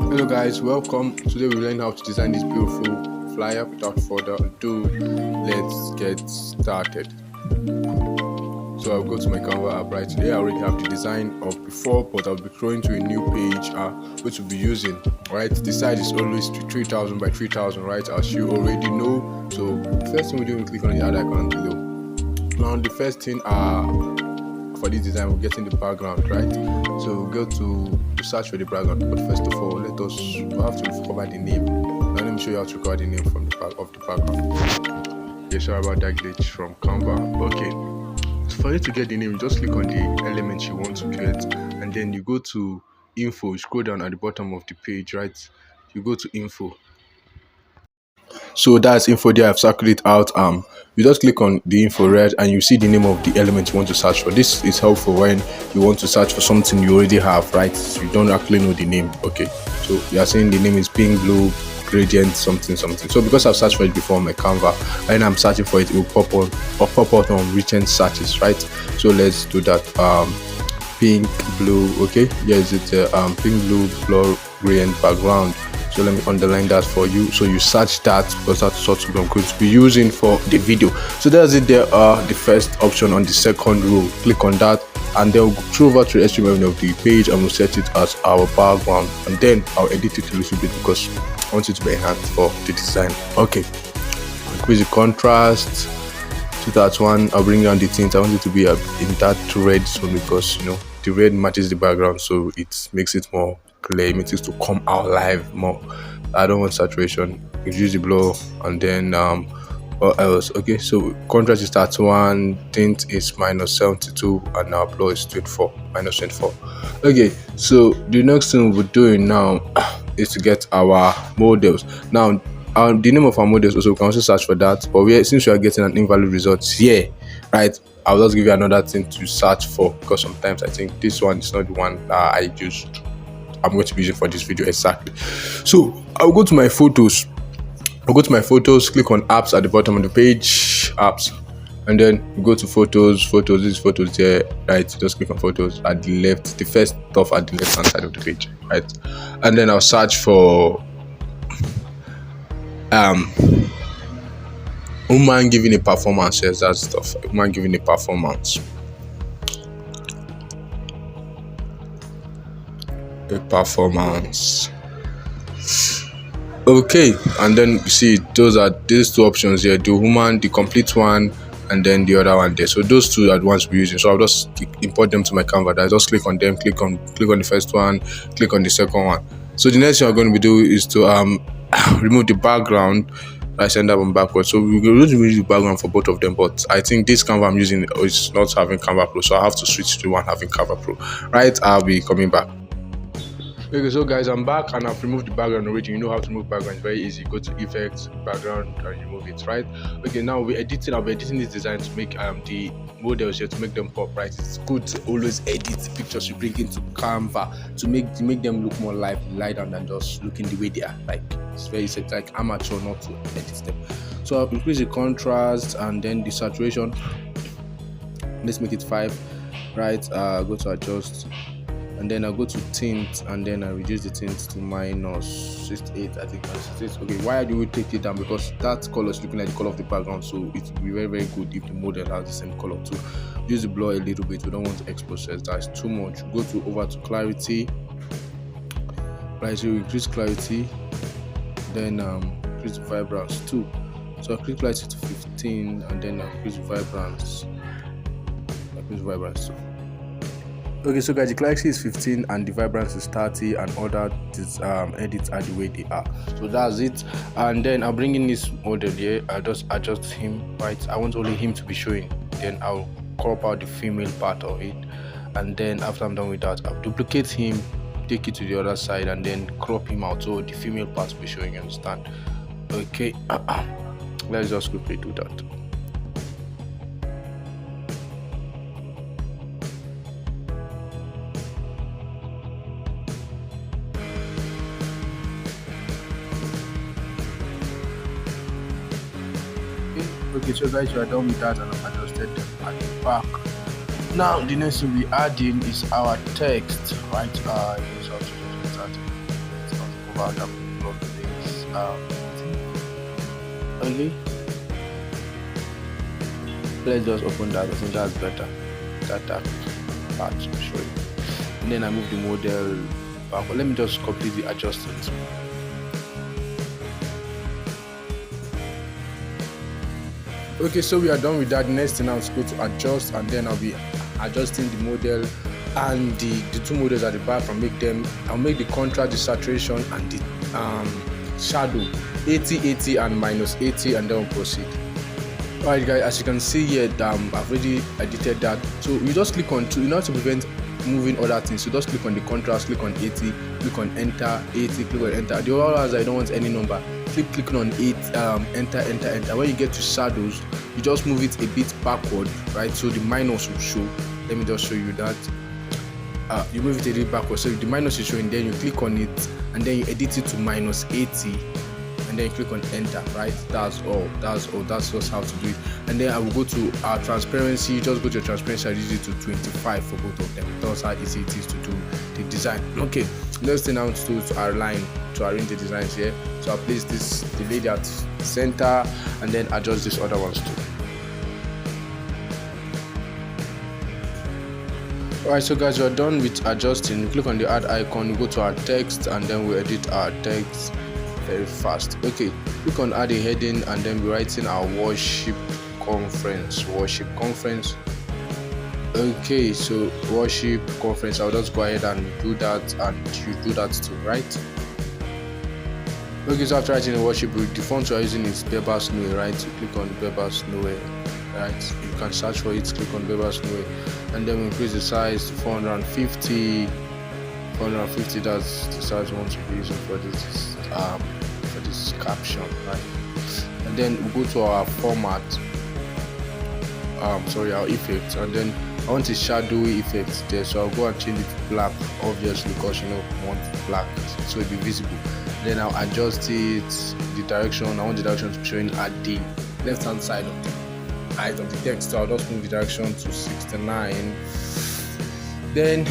Hello guys, welcome. Today we learn how to design this beautiful flyer. Without further ado, let's get started. So I'll go to my Canva app. Right here I already have the design of before, but I'll be going to a new page which we'll be using. Right, the size is always 3000 by 3000, right, as you already know. So first thing we do, we click on the add icon below. Now the first thing for this design, we're getting the background, right? So we'll go to search for the background, but first of all, we'll have to cover the name. Now let me show you how to cover the name from the back of the background. Okay, sorry about that glitch from Canva. Okay, so for you to get the name, you just click on the element you want to create, and then you go to info. You scroll down at the bottom of the page, right? You go to info. So that's info there. I've circled it out. You just click on the info red and you see the name of the element you want to search for. This is helpful when you want to search for something you already have, right? So you don't actually know the name. Okay, so you are saying the name is pink blue gradient something. So because I've searched for it before on my Canva and I'm searching for it, it will pop up on recent searches, right? So let's do that. Pink blue. Okay, yes, it's pink blue gradient background. So let me underline that for you. So you search that because that's what I'm going to be using for the video. So that's it. There are the first option on the second row. Click on that and then we'll go through over to the HTML of the page and we'll set it as our background, and then I'll edit it a little bit because I want it to be enhanced for the design. Okay, increase the contrast to that one. I'll bring down the tint. I want it to be in that red zone because the red matches the background, so it makes it more clear, it makes it to come out live more. I don't want saturation. Reduce the blur, and then what else? Okay, so contrast is -1, tint is -72, and now blur is -24. Okay, so the next thing we're doing now is to get our models. Now the name of our models also, we can also search for that, but since we are getting an invalid result here, right, I'll just give you another thing to search for because sometimes I think this one is not the one that I'm going to be using for this video exactly. So I'll go to my photos. Click on apps at the bottom of the page, apps, and then you go to photos. This is photos there, right? Just click on photos at the left, the first stuff at the left hand side of the page, right? And then I'll search for woman giving a performance. Yes, that stuff. Woman giving a performance. Okay, and then you see these two options here: the woman, the complete one, and then the other one there. So those two are the ones we're using. So I'll just import them to my Canva. I just click on them, click on the first one, click on the second one. So the next thing I'm going to do is to remove the background. I send that one backwards. So we're going to remove the background for both of them, but I think this Canva I'm using is not having Canva Pro, so I have to switch to one having Canva Pro. Right, I'll be coming back. Okay, so guys, I'm back and I've removed the background already. You know how to remove background, it's very easy. Go to effects, background, and remove it, right? Okay, now I'll be editing this design to make the models here, to make them pop, right? It's good to always edit the pictures you bring into Canva to make them look more light than just looking the way they are. Like it's like amateur not to edit them. So I'll increase the contrast and then the saturation. Let's make it 5, right? Go to adjust. And then I'll go to tint, and then I reduce the tint to -68. I think -68. Okay, why do we take it down? Because that color is looking like the color of the background, so it will be very, very good if the model has the same color too. Use the blur a little bit. We don't want to expose it. That's too much. Go over to clarity. Right, so increase clarity, then increase the vibrance too. So I increase clarity to 15, and then I increase vibrance. Too. Okay, so guys, the clarity is 15 and the vibrance is 30, and all that edits are the way they are. So that's it. And then I'll bring in this model here. I just adjust him, right? I want only him to be showing. Then I'll crop out the female part of it, and then after I'm done with that, I'll duplicate him, take it to the other side, and then crop him out so the female part will be showing. You understand? Okay. Let's just quickly do that. Okay, so guys, we are done with that and I've adjusted them at the back. Now the next thing we add in is our text, right? about a couple of things. Okay, let's just open that. I think that's better. That part to show you. And then I move the model backward. Let me just completely adjust it. Okay, so we are done with that. Next thing, I'll go to adjust, and then I'll be adjusting the model and the two models at the back. I'll make the contrast, the saturation, and the shadow 80 and minus 80, and then we'll proceed. Alright guys, as you can see here, I've already edited that. So you just click on in order to prevent moving other things, so just click on the contrast, click on 80, click on enter, 80, click on enter. The other ones I don't want any number, keep clicking on 8, enter. When you get to shadows, you just move it a bit backward, right? So the minus will show. Let me just show you that. You move it a bit backward, so the minus is showing, then you click on it and then you edit it to minus 80. And then you click on enter, right? That's all. That's just how to do it. And then I will go to our transparency. Just go to your transparency. I use it to 25 for both of them. That's how easy it is to do the design. Okay, next thing I want to do is to arrange the designs here. So I'll place the lady at center and then adjust these other ones too. Alright, so guys, we're done with adjusting. You click on the add icon, we go to our text, and then we edit our text very fast. Okay, click on add a heading, and then we're writing our worship conference. Okay, so worship conference. I'll just go ahead and do that, and you do that too, right? Okay, so after writing the worship, the font we're using is Bebas Neue, right? So click on Bebas Neue, right? You can search for it, click on Bebas Neue, and then we increase the size to 450. 450, that's the size we want to be using for this caption, right? And then we go to our format, our effect, and then I want a shadowy effect there, so I'll go and change it to black, obviously, because I want black so it'll be visible. Then I'll adjust it, the direction. I want the direction to be showing at the left hand side of the height of the text, so I'll just move the direction to 69. Then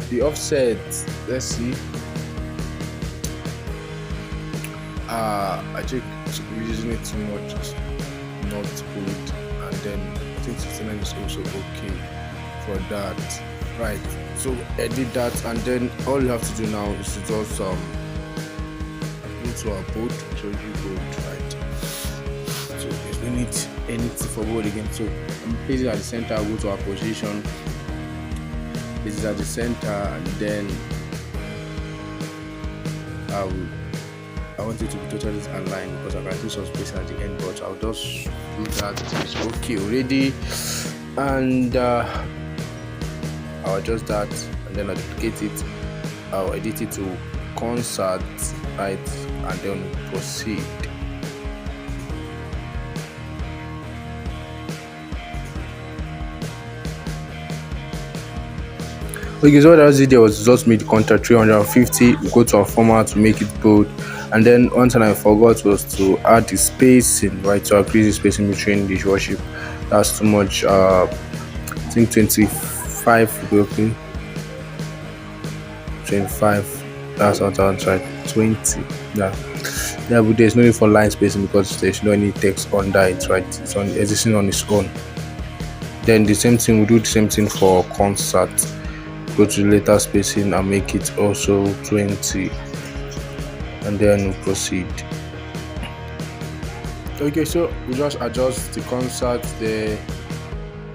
the offset, let's see, I think we're using it too much, it's not good, and then I think 69 is also okay for that, right? So edit that, and then all you have to do now is to just go to our board, so you board, right? So there's no need anything for board again. So I'm placing it at the center. I'll go to our position. This is at the center, and then I want it to be totally aligned because I can do some space at the end, but I'll just do that. It's okay already, and I'll adjust that, and then I'll duplicate it. I'll edit it to concert, right, and then proceed. Okay, so what I was doing there was just make the contact 350. Go to our format to make it bold, and then one thing I forgot was to add the spacing, right? So I'll increase the spacing between the worship. That's too much. I think 25 will be okay. 25. That's what I'll try. 20. Yeah, but there's no need for line spacing because there's no any text under it, right? It's existing on its own. Then the same thing, we do the same thing for concert. Go to letter spacing and make it also 20, and then we'll proceed. Okay, so we just adjust the concert there,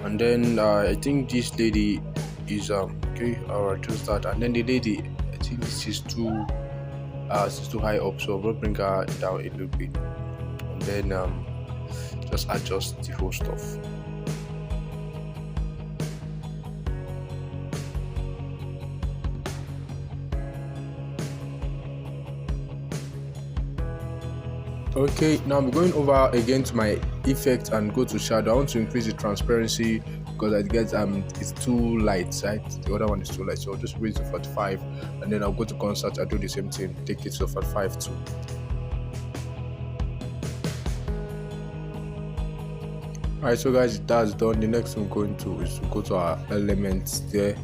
and then I think this lady is okay. I'll adjust that, and then the lady, I think this is too high up, so we'll bring her down a little bit, and then just adjust the whole stuff. Okay, now I'm going over again to my effect and go to shadow. I want to increase the transparency because I get it's too light, right? The other one is too light, so I'll just raise it to 45, and then I'll go to concert. I'll do the same thing, take it to 45 too. Alright, so guys, that's done. The next thing we're going to is to go to our elements there,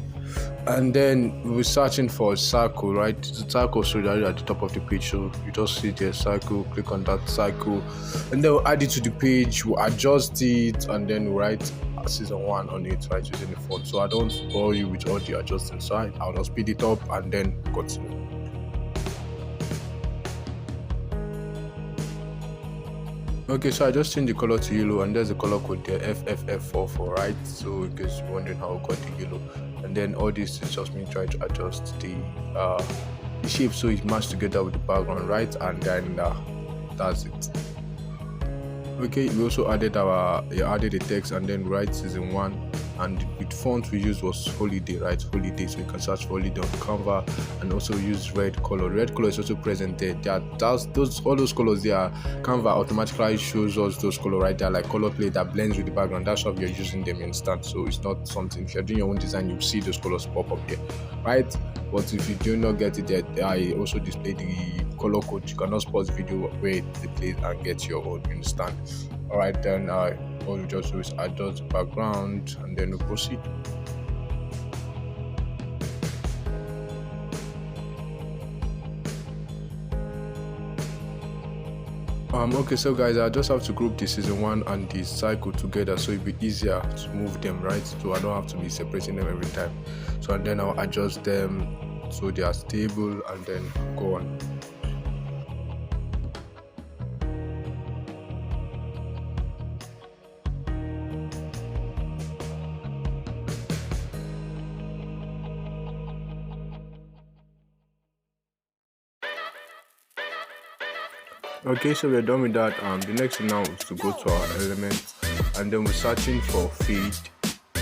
And then we're searching for a circle, right? The circle should be at the top of the page, so you just see the circle, click on that circle, and then we'll add it to the page, we'll adjust it, and then we'll write season 1 on it, right, using the font. So I don't bore you with all the adjusting side. I'll just speed it up and then continue. Okay, so I just changed the color to yellow, and there's a color code there, FFF44, right? So in case you're wondering how I got the yellow, and then all this is just me trying to adjust the shape so it matches together with the background, right? And then that's it. Okay, we also added the text, and then write season 1, and with font we used was holiday, right? Holiday, so you can search for holiday on Canva, and also use red color. Red color is also present there. All those colors there, Canva automatically shows us those colors right there, like color plate that blends with the background. That's how you're using them instant. So it's not something, if you're doing your own design, you'll see those colors pop up there, right? But if you do not get it there, I also display the color code. You cannot pause the video, wait the place and get your own, you understand? Alright, then all you just do is adjust the background, and then we proceed. Okay, so guys, I just have to group the season 1 and the cycle together, so it'll be easier to move them, right? So I don't have to be separating them every time. So and then I'll adjust them so they are stable, and then go on. Okay, so we're done with that. The next thing now is to go to our elements, and then we're searching for fade,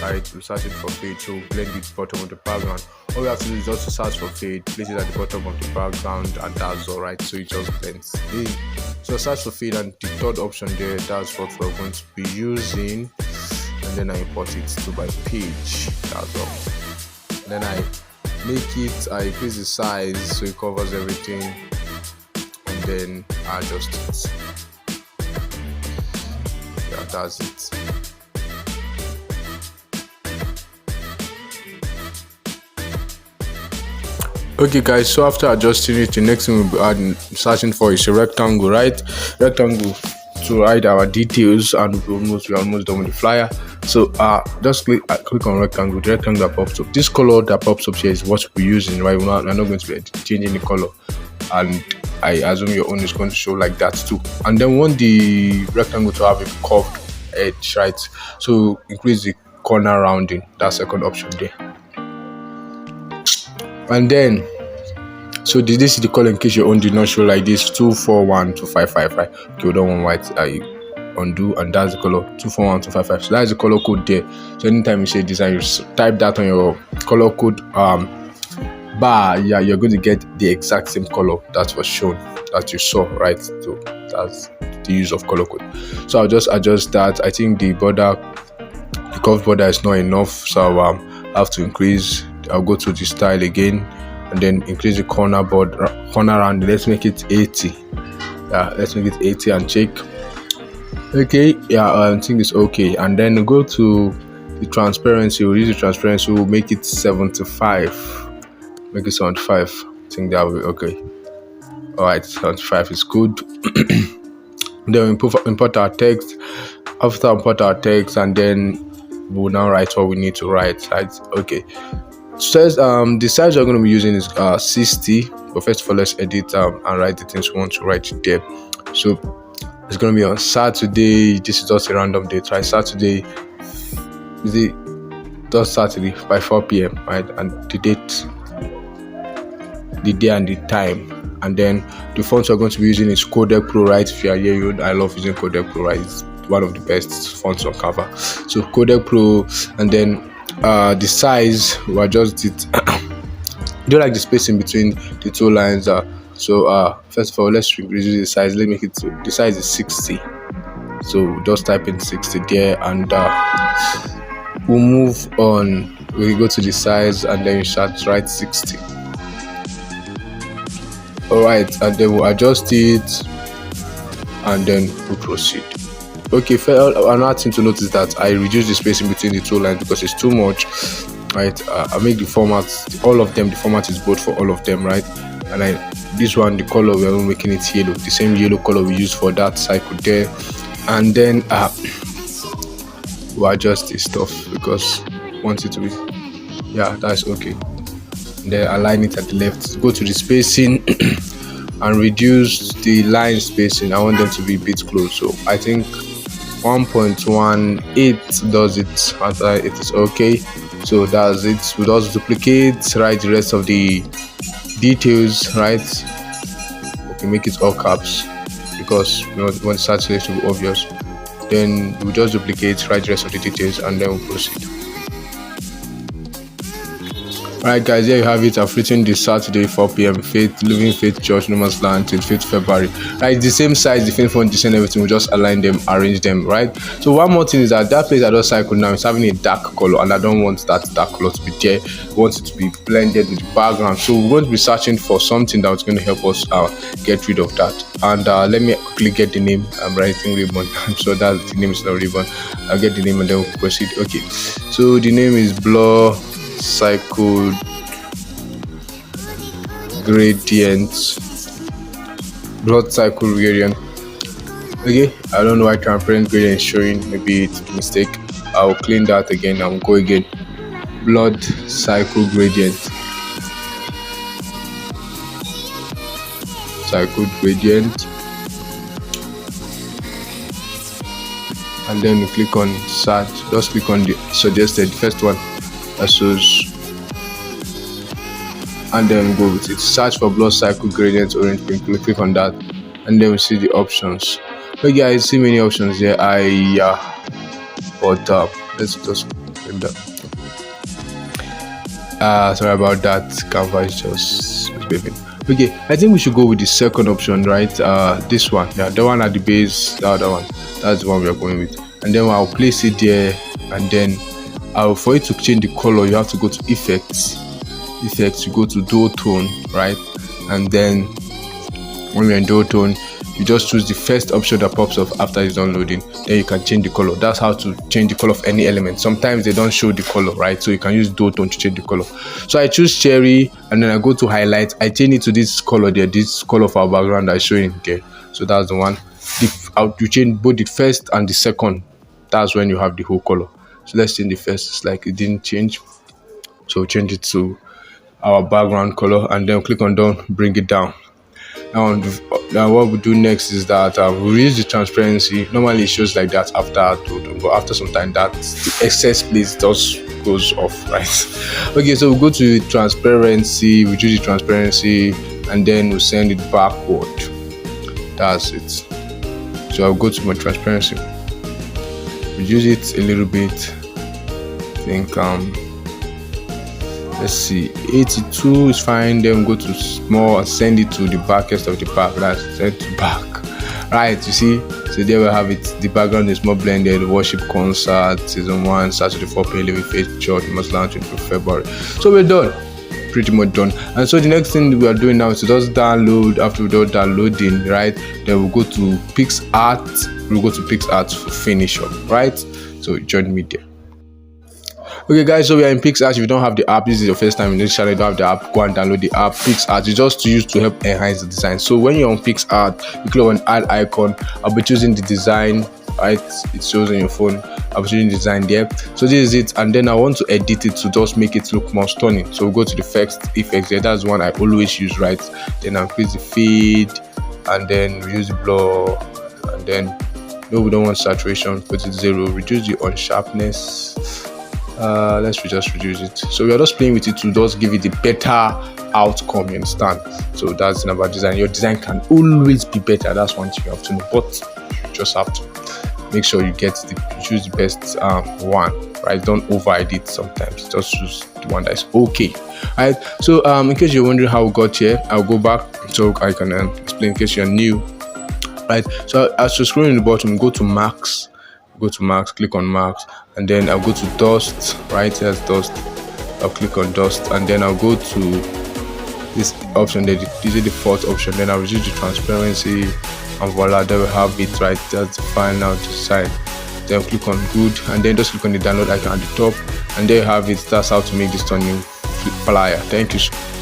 right? We're searching for fade, so blend with the bottom of the background. All we have to do is just to search for fade, place it at the bottom of the background, and that's all, right? So it just blends in. So search for fade, and the third option there, that's what we're going to be using, and then I import it to my page. That's all. And then I increase the size so it covers everything, and then adjust it. Yeah, that's it. Okay guys, so after adjusting it, the next thing we'll be searching for is a rectangle, right? Rectangle to hide our details, and we're almost done with the flyer. So just click on rectangle. The rectangle that pops up, this color that pops up here is what we're using, right? We're not going to be changing the color, and I assume your own is going to show like that too. And then we want the rectangle to have a curved edge, right? So increase the corner rounding, that second option there. And then, so this is the color in case your own did not show like this, 241255, right? Okay, we don't want white. I undo, and that's the color 241255. So that's the color code there. So anytime you say design, you type that on your color code bar. Yeah, you're going to get the exact same color that was shown, that you saw, right? So that's the use of color code. So I'll just adjust that. I think the curved border is not enough, so I have to increase. I'll go to the style again, and then increase the corner round. Let's make it 80. Yeah, let's make it 80 and check. Okay, yeah, I think it's okay. And then go to the transparency. We'll use the transparency. We'll make it 75. Make it 75. I think that will be okay. Alright, 75 is good. Then we import our text. After import our text, and then we'll now write what we need to write, right? Okay. Says the size we're going to be using is 60, but first of all, let's edit and write the things we want to write there. So it's going to be on Saturday. This is just a random date, right? Saturday is it just Saturday by 4 p.m, right? And the date, the day and the time. And then the fonts we're going to be using is Codec Pro, right? If you are here, I love using Codec Pro, right? It's one of the best fonts on Canva. So Codec Pro, and then the size we adjust it. Do you like the spacing between the two lines? So first of all, let's reduce the size. Let's make it the size is 60. So just type in 60 there, and we'll move on. We go to the size, and then you start write 60. Alright, and then we'll adjust it, and then we'll proceed. Okay, another thing to notice that I reduce the spacing between the two lines because it's too much. right? I make the format, all of them, the format is both for all of them, right? And this one, the color, we're making it yellow, the same yellow color we use for that cycle there. And then we'll adjust this stuff because I want it to be, yeah, that's okay. And then align it at the left, go to the spacing and reduce the line spacing. I want them to be a bit close, so I think 1.18 does it. After it is okay, so that's it. We just duplicate, write the rest of the details, right? Okay, make it all caps because you know when start to be obvious. Then we just duplicate, write the rest of the details, and then we'll proceed. Alright guys, here you have it. I've written this Saturday 4 p.m. Living Faith Church, No Man's Land, 25th February. Right, the same size, the same font, the same everything. We just align them, arrange them, right? So one more thing is that place I just cycle now is having a dark color, and I don't want that dark color to be there. I want it to be blended with the background. So we're going to be searching for something that's going to help us get rid of that. And let me quickly get the name. I'm writing ribbon. I'm sure that the name is not ribbon. I'll get the name and then we'll proceed. Okay, so the name is Blur Cycle Gradient. Blood cycle gradient. Okay, I don't know why transparent gradient is showing. Maybe it's a mistake. I'll clean that again. I'll go again. Blood cycle gradient. Cycle gradient. And then you click on search. Just click on the suggested first one. Shows, and then go with it. Search for blood cycle gradient orange pink. Click on that, and then we see the options. Okay guys, see many options here. But let's just click that. Sorry about that. Canva is just beeping. Okay, I think we should go with the second option, right? This one, yeah, the one at the base, the other one. That's the one we are going with. And then I'll place it there, and then for you to change the color, you have to go to effects, you go to dual tone, right? And then when you're in dual tone, you just choose the first option that pops up after it's downloading. Then you can change the color. That's how to change the color of any element. Sometimes they don't show the color, right? So you can use dual tone to change the color. So I choose cherry, and then I go to highlight. I change it to this color there, this color of our background that's showing there. So that's the one. You change both the first and the second. That's when you have the whole color. So let's change the first. It's like it didn't change, so change it to our background color, and then click on done, bring it down. Now what we do next is that we use the transparency. Normally it shows like that after, but after some time that the excess place just goes off, right? Okay, so we'll go to transparency, we choose the transparency, and then we'll send it backward. That's it. So I'll go to my transparency, reduce it a little bit. I think let's see, 82 is fine. Then go to small and send it to the backest of the pack. That's send to back, right? You see, so there we have it. The background is more blended. Worship concert season 1, Saturday 4 p.m. Living Faith Church, must launch in February. So we're done, pretty much done. And so the next thing we are doing now is to just download. After we're done downloading, right, then we'll go to PixArt. We'll go to PixArt for finish up, right? So join me there. Okay guys, so we are in PixArt. If you don't have the app, this is your first time in this channel, you don't have the app, go and download the app. PixArt is just to use to help enhance the design. So when you're on PixArt, you click on add icon. I'll be choosing the design, right? It shows on your phone. I'll be choosing design there. So this is it, and then I want to edit it to just make it look more stunning. So we'll go to the first effects there. That's one I always use, right? Then I'll increase the feed, and then we use the blur, and then no, we don't want saturation, put it 0, reduce the unsharpness. Let's just reduce it. So we are just playing with it to just give it a better outcome, you understand? So that's the about design. Your design can always be better. That's one thing you have to know, but you just have to make sure you choose the best one, right? Don't over edit sometimes. Just choose the one that is okay, right? So in case you're wondering how we got here, I'll go back so I can explain in case you're new, right? So as you're scrolling the bottom, go to max, click on max, and then I'll go to dust, right? Here's dust. I'll click on dust, and then I'll go to this option there. This is the fourth option. Then I'll reduce the transparency, and voila, there we have it, right? That's the final design. Then click on good, and then just click on the download icon at the top, And there you have it. That's how to make this turning flyer. Thank you.